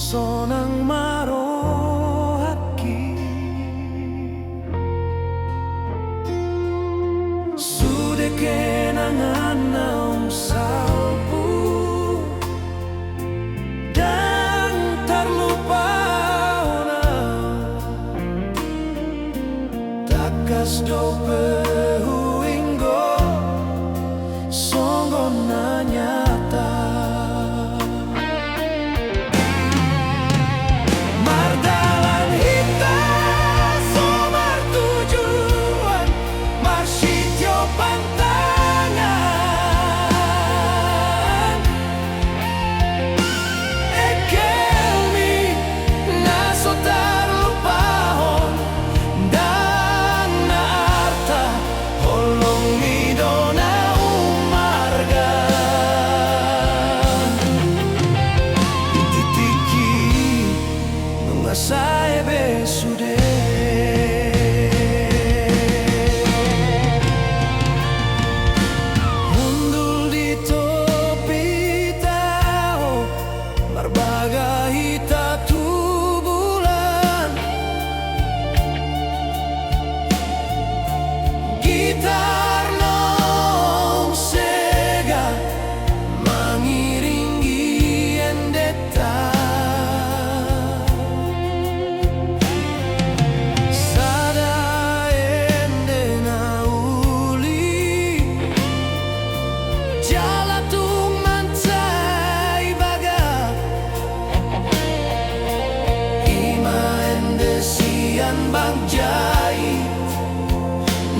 sonang marohaki sude kenangan naung salpu dan terlupa ona takas do pehuinggo songgo nanyata mardalan hita somar tujuan marsityo pantangan ekelmi nasotar lupahon dan naarta holong midona umarga ititiki mengasai besude mundul di topi tao marbaga hita tu bulan gitar nong sega mangiringi endeta sada ende na uli jalatung mancai baga ima ende sian bang jai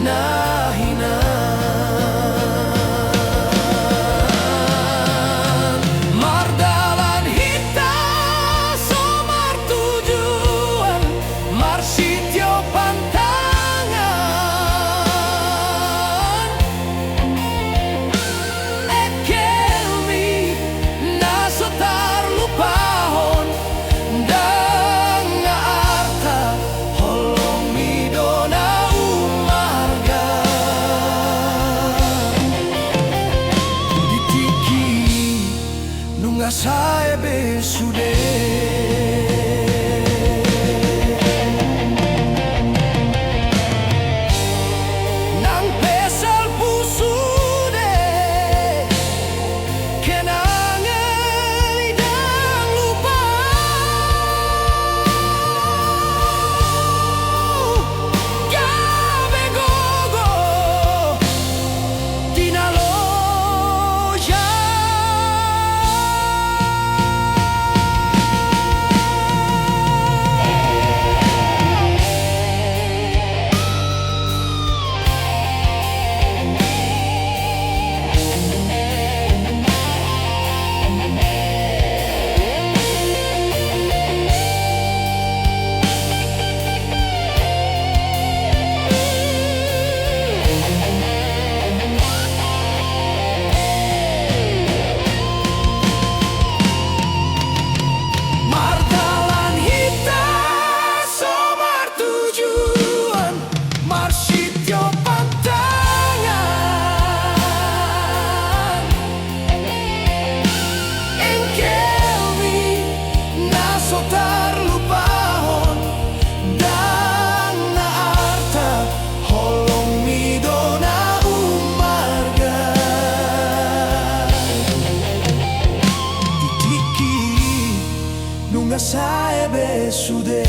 nahina mardalan hita somar tujuan marsityo pantangan ekelmi nasotar lupahon dan arta holong midona umarga ditiki nungasai besude nang pesal pusude kenangan idang lupa gabe gogo tinaloja mardalan hita somar tujuan marsityo pantangan engkelmi nasotar lupahon dan naarta holong midona umarga itiki nungasai besude